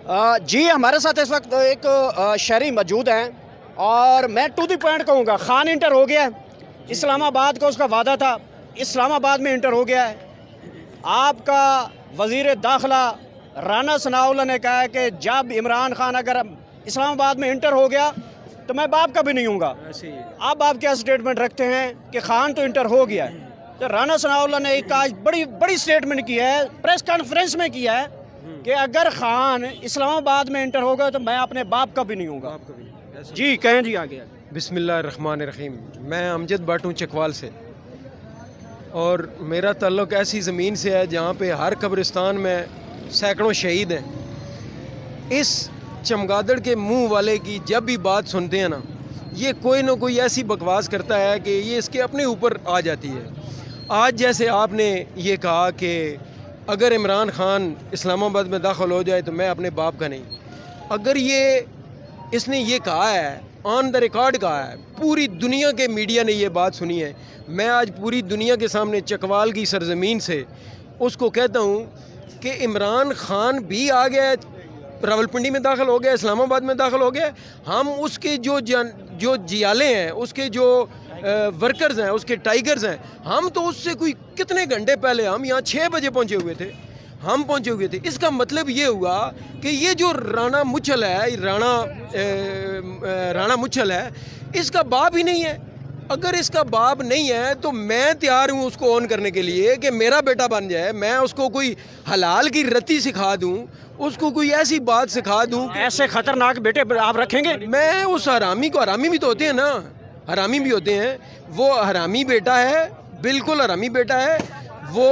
जी हमारे साथ इस वक्त एक शहरी मौजूद हैं और मैं टू द पॉइंट कहूँगा, खान इंटर हो गया है, इस्लामाबाद का उसका वादा था, इस्लामाबाद में इंटर हो गया है। आपका वज़ीर दाखिला राना सनाउल्लाह ने कहा है कि जब इमरान खान अगर इस्लामाबाद में इंटर हो गया तो मैं बाप का भी नहीं हूँगा। अब आप क्या स्टेटमेंट रखते हैं कि खान तो इंटर हो गया है? तो राना सनाउल्लाह ने एक आज बड़ी स्टेटमेंट की है, प्रेस कॉन्फ्रेंस में किया है कि अगर खान इस्लामाबाद में इंटर होगा तो मैं अपने बाप का भी नहीं हूँगा। जी कहें जी आगे। बिस्मिल्लाहिर्रहमानिर्रहीम। मैं अमजद भट्ट हूँ चकवाल से, और मेरा ताल्लुक़ ऐसी ज़मीन से है जहाँ पे हर कब्रिस्तान में सैकड़ों शहीद हैं। इस चमगादड़ के मुंह वाले की जब भी बात सुनते हैं ना, ये कोई ना कोई ऐसी बकवास करता है कि ये इसके अपने ऊपर आ जाती है। आज जैसे आपने ये कहा कि अगर इमरान खान इस्लामाबाद में दाखिल हो जाए तो मैं अपने बाप का नहीं, अगर इसने ये कहा है, ऑन द रिकॉर्ड कहा है, पूरी दुनिया के मीडिया ने ये बात सुनी है, मैं आज पूरी दुनिया के सामने चकवाल की सरजमीन से उसको कहता हूँ कि इमरान खान भी आ गया, रावलपिंडी में दाखिल हो गया, इस्लामाबाद में दाखिल हो गया। हम उसके जो जियाले हैं, उसके जो वर्कर्स हैं, उसके टाइगर्स हैं, हम तो उससे कोई कितने घंटे पहले, हम यहाँ 6 बजे पहुँचे हुए थे। इसका मतलब ये हुआ कि ये जो राणा मुच्छल है, राणा मुच्छल है, इसका बाप ही नहीं है। अगर इसका बाप नहीं है तो मैं तैयार हूँ उसको ऑन करने के लिए कि मेरा बेटा बन जाए। मैं उसको कोई हलाल की रत्ती सिखा दूँ, उसको कोई ऐसी बात सिखा दूँ। ऐसे खतरनाक बेटे आप रखेंगे? मैं उस हरामी को, हरामी भी तो होते हैं ना, हरामी भी होते हैं, वो हरामी बेटा है, बिल्कुल हरामी बेटा है वो।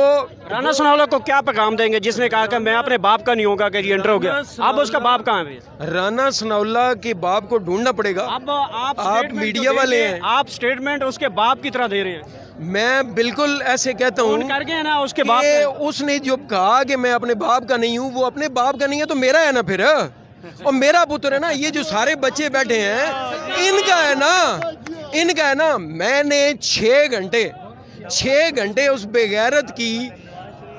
राना सनाउल्लाह को क्या पैगाम देंगे जिसने कहा कि मैं अपने बाप का नहीं होगा कि ये इंटर हो गया? अब उसका बाप कहाँ है? राना सनाउल्लाह के बाप को ढूंढना पड़ेगा। अब आप मीडिया वाले हैं, आप स्टेटमेंट उसके बाप की तरह दे रहे हैं। मैं बिल्कुल ऐसे कहता हूँ कर गए ना उसके बाप। उसने जो कहा कि मैं अपने बाप का नहीं हूँ, वो अपने बाप का नहीं है तो मेरा है ना फिर, और मेरा पुत्र है ना। ये जो सारे बच्चे बैठे हैं इनका है ना। मैंने 6 घंटे उस बेगैरत की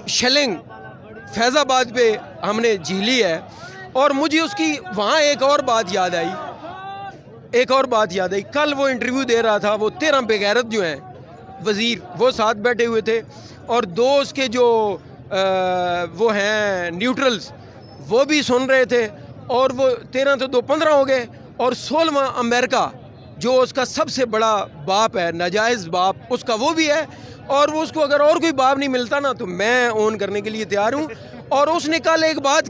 शलिंग फैज़ाबाद पे हमने झीली है, और मुझे उसकी वहाँ एक और बात याद आई। कल वो इंटरव्यू दे रहा था, वो 13 बेगैरत जो हैं वज़ीर, वो साथ बैठे हुए थे, और 2 उसके जो वो हैं न्यूट्रल्स, वो भी सुन रहे थे, और वो 13 तो 2 15 हो गए, और 16वां अमेरिका जो उसका सबसे बड़ा बाप है, नाजायज़ बाप, उसका वो भी है, और वो उसको अगर और कोई बाप नहीं मिलता ना तो मैं ऑन करने के लिए तैयार हूँ। और उसने कल एक बात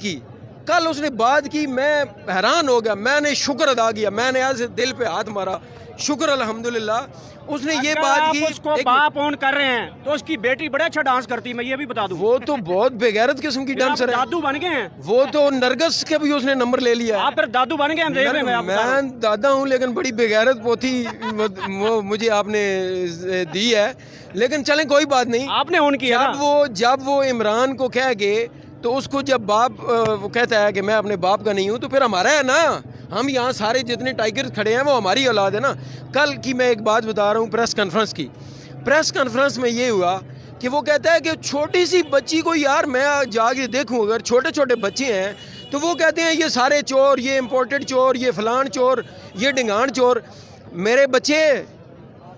की, मैं हैरान हो गया, मैंने शुक्र अदा किया, मैंने ऐसे दिल पे हाथ मारा, शुक्र अल्हम्दुलिल्लाह उसने ये बात की। उसको बाप ऑन कर रहे हैं तो उसकी बेटी बड़ा अच्छा डांस करती है, मैं ये भी बता दूं। वो तो बहुत बेगैरत किस्म की डांसर है, दादू बन गए हैं। वो तो नरगस के भी उसने नंबर ले लिया। आप फिर दादू बन गए? हम देख रहे हैं। मैं दादा हूँ, लेकिन बड़ी बेगैरत पोथी वो मुझे आपने दी है, लेकिन चलें कोई बात नहीं। आपने ऑन किया। जब वो इमरान को कह के, तो उसको जब बाप वो कहता है कि मैं अपने बाप का नहीं हूँ, तो फिर हमारा है ना। हम यहाँ सारे जितने टाइगर्स खड़े हैं वो हमारी औलाद है ना। कल की मैं एक बात बता रहा हूँ, प्रेस कॉन्फ्रेंस में ये हुआ कि वो कहता है कि छोटी सी बच्ची को, यार मैं जाके देखूँ, अगर छोटे छोटे बच्चे हैं तो वो कहते हैं ये सारे चोर, ये इम्पोर्टेड चोर, ये फलान चोर, ये डिंगान चोर। मेरे बच्चे,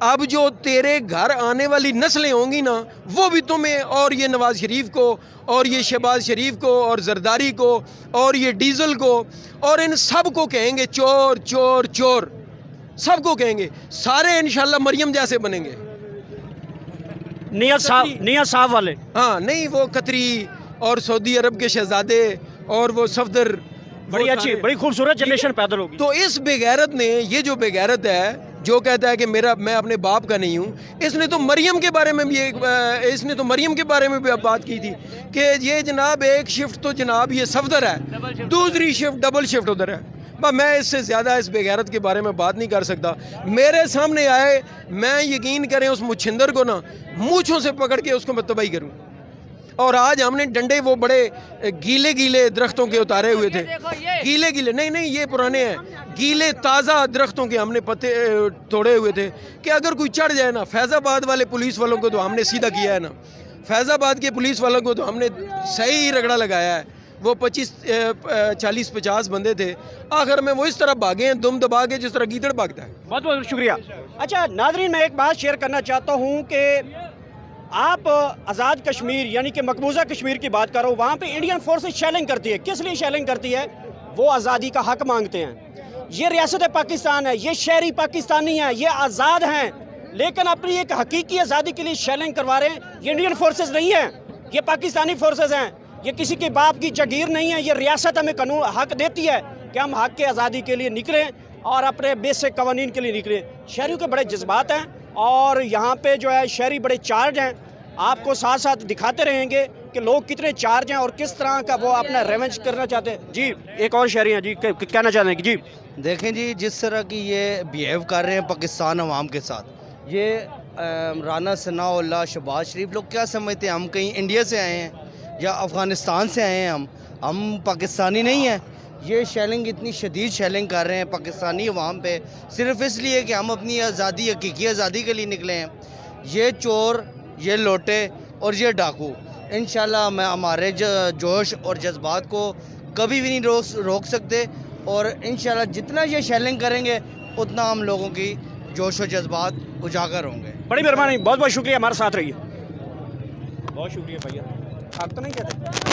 अब जो तेरे घर आने वाली नस्लें होंगी ना, वो भी तुम्हें, और ये नवाज शरीफ को, और ये शहबाज शरीफ को, और जरदारी को, और ये डीजल को, और इन सब को कहेंगे चोर चोर चोर, सबको कहेंगे। सारे इंशाल्लाह मरियम जैसे बनेंगे। नियत साहब वाले, हाँ नहीं, वो कतरी और सऊदी अरब के शहजादे और वो सफदर, बड़ी अच्छी बड़ी खूबसूरत जनरेशन पैदा होगी। तो इस बेगैरत ने, ये जो बेगैरत है जो कहता है कि मैं अपने बाप का नहीं हूँ, इसने तो मरियम के बारे में भी बात की थी कि ये जनाब एक शिफ्ट तो जनाब ये सफदर है, दूसरी शिफ्ट डबल शिफ्ट उधर है। मैं इससे ज़्यादा इस बेगैरत के बारे में बात नहीं कर सकता। मेरे सामने आए, मैं यकीन करें उस मुछिंदर को ना मूँछों से पकड़ के उसको मैं तबाही करूँ। और आज हमने डंडे वो बड़े गीले दरख्तों के उतारे हुए थे, गीले नहीं ये पुराने हैं, गीले ताज़ा दरख्तों के हमने पत्ते तोड़े हुए थे कि अगर कोई चढ़ जाए ना। फैज़ाबाद वाले पुलिस वालों को तो हमने सीधा किया है ना, फैज़ाबाद के पुलिस वालों को तो हमने सही रगड़ा लगाया है। وہ 40-50 بندے تھے، آخر میں وہ اس طرح بھاگے ہیں دم دبا کے جس طرح گیدڑ بھاگتا ہے. بہت بہت شکریہ. اچھا ناظرین، میں ایک بات شیئر کرنا چاہتا ہوں کہ آپ آزاد کشمیر یعنی کہ مقبوضہ کشمیر کی بات کرو، وہاں پہ انڈین فورسز شیلنگ کرتی ہے. کس لیے شیلنگ کرتی ہے؟ وہ آزادی کا حق مانگتے ہیں. یہ ریاست پاکستان ہے، یہ شہری پاکستانی ہیں، یہ آزاد ہیں، لیکن اپنی ایک حقیقی آزادی کے لیے شیلنگ کروا رہے ہیں. یہ انڈین فورسز نہیں ہیں، یہ پاکستانی فورسز ہیں. یہ کسی کے باپ کی جگیر نہیں ہے. یہ ریاست ہمیں قانون حق دیتی ہے کہ ہم حق کے آزادی کے لیے نکلیں اور اپنے بیسک قوانین کے لیے نکلیں. شہریوں کے بڑے جذبات ہیں اور یہاں پہ جو ہے شہری بڑے چارج ہیں. آپ کو ساتھ ساتھ دکھاتے رہیں گے کہ لوگ کتنے چارج ہیں اور کس طرح کا وہ اپنا ریونج کرنا چاہتے ہیں. جی ایک اور شہری ہیں جی، کہنا چاہتے ہیں کہ جی دیکھیں جی، جس طرح کی یہ بیہیو کر رہے ہیں پاکستان عوام کے ساتھ، یہ رانا ثناء اللہ، شہباز شریف، لوگ کیا سمجھتے ہیں ہم کہیں انڈیا سے آئے ہیں یا افغانستان سے آئے ہیں؟ ہم پاکستانی نہیں ہیں. یہ شیلنگ، اتنی شدید شیلنگ کر رہے ہیں پاکستانی عوام پہ صرف اس لیے کہ ہم اپنی آزادی، حقیقی آزادی کے لیے نکلے ہیں. یہ چور، یہ لوٹے اور یہ ڈاکو انشاءاللہ ہمارے جوش اور جذبات کو کبھی بھی نہیں روک سکتے، اور انشاءاللہ جتنا یہ شیلنگ کریں گے اتنا ہم لوگوں کی جوش و جذبات اجاگر ہوں گے. بڑی مہربانی، بہت بہت شکریہ، ہمارے ساتھ رہیے. بہت شکریہ بھیا. آپ تو نہیں کہتے